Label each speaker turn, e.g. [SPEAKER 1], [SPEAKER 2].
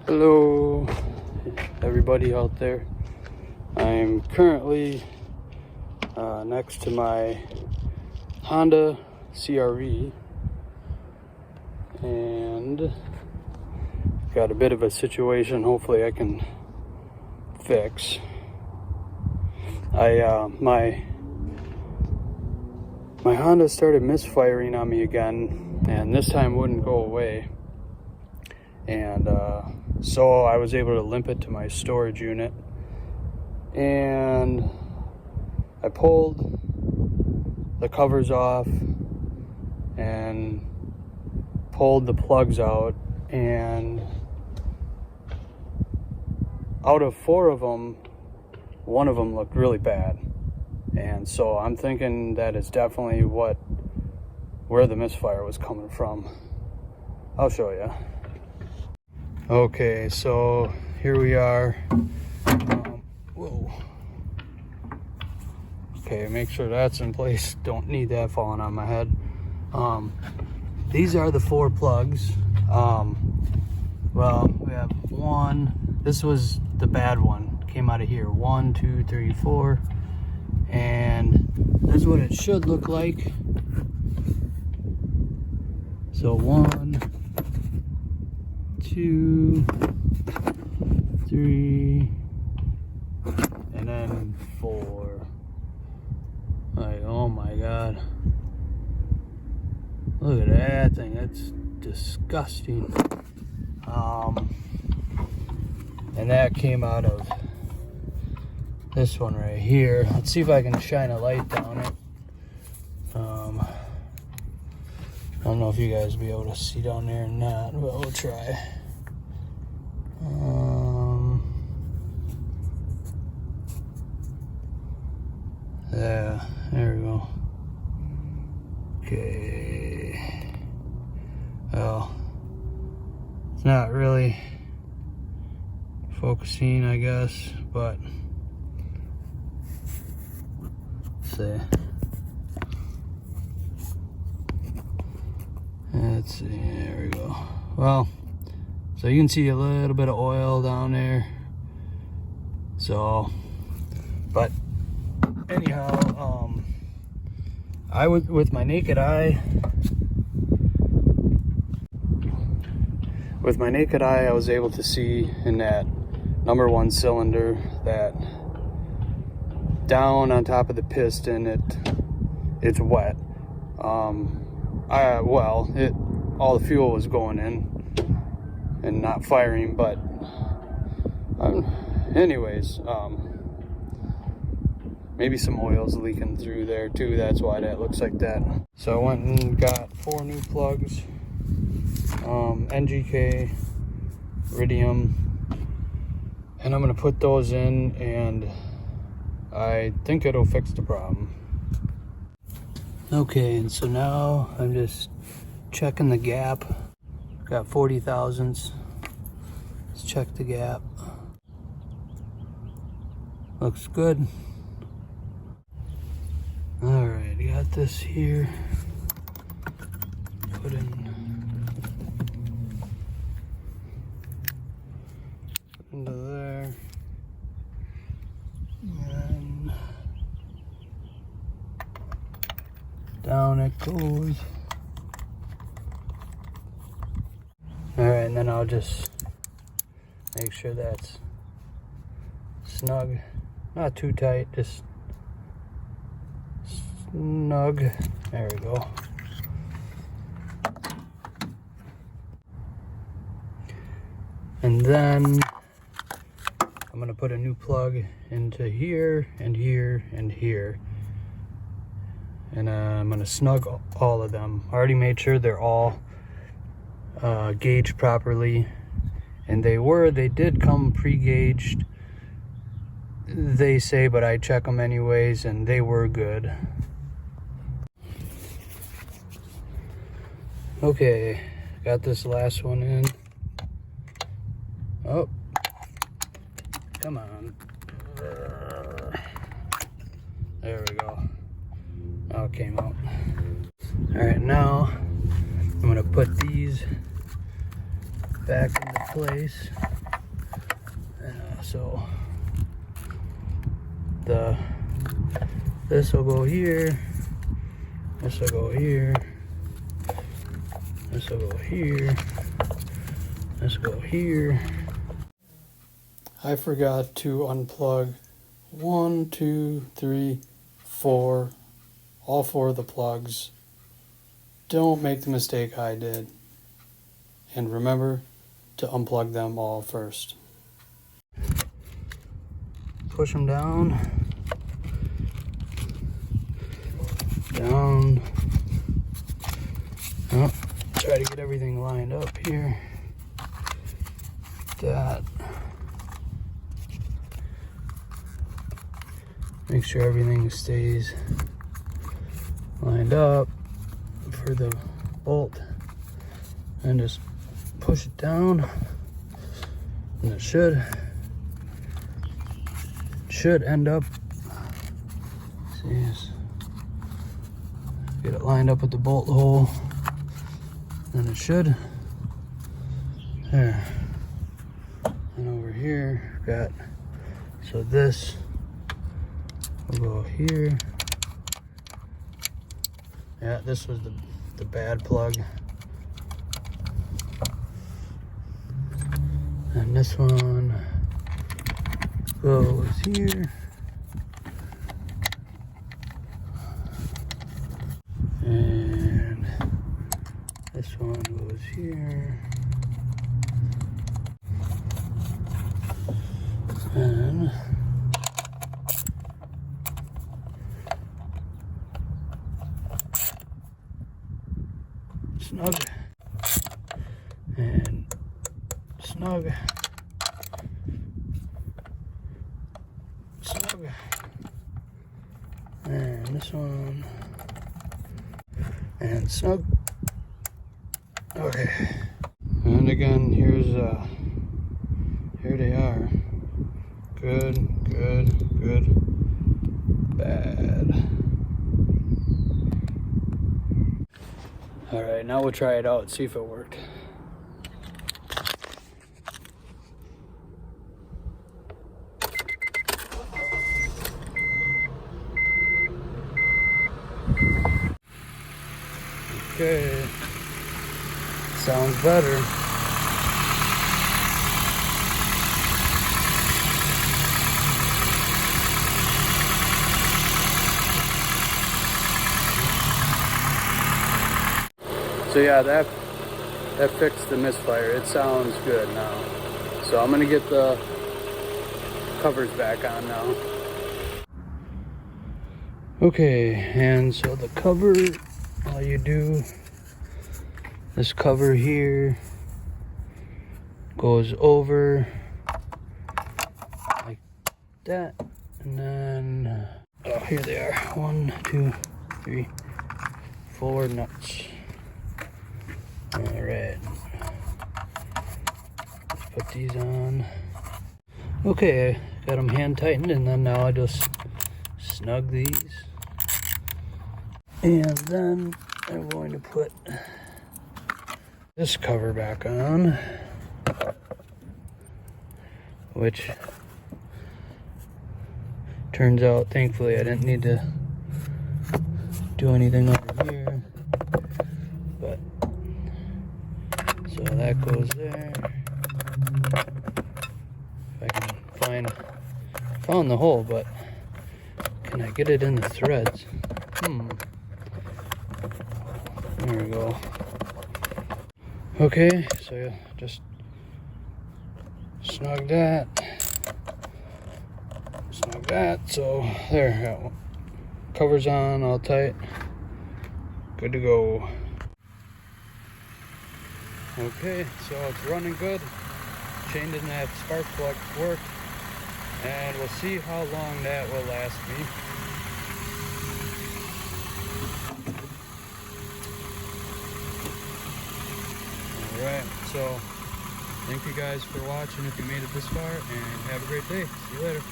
[SPEAKER 1] Hello everybody out there. I'm currently next to my Honda CRV and got a bit of a situation hopefully I can fix. My Honda started misfiring on me again, and this time wouldn't go away. And so I was able to limp it to my storage unit, and I pulled the covers off and pulled the plugs out, and out of 4 of them, 1 of them looked really bad. And so I'm thinking that is definitely where the misfire was coming from. I'll show you. Okay, so here we are. Whoa. Okay, make sure that's in place. Don't need that falling on my head. These are the 4 plugs. Well, we have 1. This was the bad one. Came out of here. 1, 2, 3, 4. And this is what it should look like. So 1, 2, 3, and then 4. Like, oh my god, look at that thing. That's disgusting. And that came out of this one right here. Let's see if I can shine a light down it. I don't know if you guys will be able to see down there or not, but we'll try. Yeah, there we go. Okay. Well, it's not really focusing, I guess, but let's see, there we go. Well, so you can see a little bit of oil down there. So, but anyhow, I would, with my naked eye, I was able to see in that number 1 cylinder that down on top of the piston, it's wet. All the fuel was going in and not firing, but anyways, maybe some oil's leaking through there too. That's why that looks like that. So I went and got 4 new plugs, NGK, Iridium, and I'm gonna put those in, and I think it'll fix the problem. Okay, and so now I'm just checking the gap. Got 40 thousandths. Let's check the gap. Looks good. Alright, got this here. Put into there. And down it goes. Alright, and then I'll just make sure that's snug. Not too tight, just snug. There we go. And then I'm gonna put a new plug into here and here and here. And I'm gonna snug all of them. I already made sure they're all gauged properly, and they did come pre-gauged, they say, but I check them anyways, and they were good. Okay, got this last one in. Oh, come on. There we go. Now it came out. All right, now I'm gonna put these back into place. so this will go here, this will go here, this will go here, this will go here. I forgot to unplug 1, 2, 3, 4, all 4 of the plugs. Don't make the mistake I did. And remember to unplug them all first. Push them down. Down. Oh, try to get everything lined up here. That. Make sure everything stays lined up for the bolt, and just push it down, and it should end up, see, get it lined up with the bolt hole, and it should, there. And over here got, so this will go here. Yeah, this was the bad plug. And this one goes here. And this one goes here. And snug and snug, snug, and this one and snug. Okay, and again, here they are. Good, good, good, bad. All right, now we'll try it out and see if it worked. Okay, sounds better. So yeah, that fixed the misfire. It sounds good now. So I'm gonna get the covers back on now. Okay, and so the cover, all you do, this cover here goes over like that, and then, oh, here they are. 1, 2, 3, 4 nuts. All right, let's put these on. Okay, I got them hand tightened, and then now I just snug these. And then I'm going to put this cover back on, which turns out, thankfully, I didn't need to do anything over here. But so that goes there. If I can found the hole, but can I get it in the threads? There we go. Okay, so just snug that. Snug that. So there, got one. Covers on, all tight. Good to go. Okay, so it's running good. Chained in that spark plug worked. And we'll see how long that will last me. Alright, so thank you guys for watching if you made it this far, and have a great day. See you later.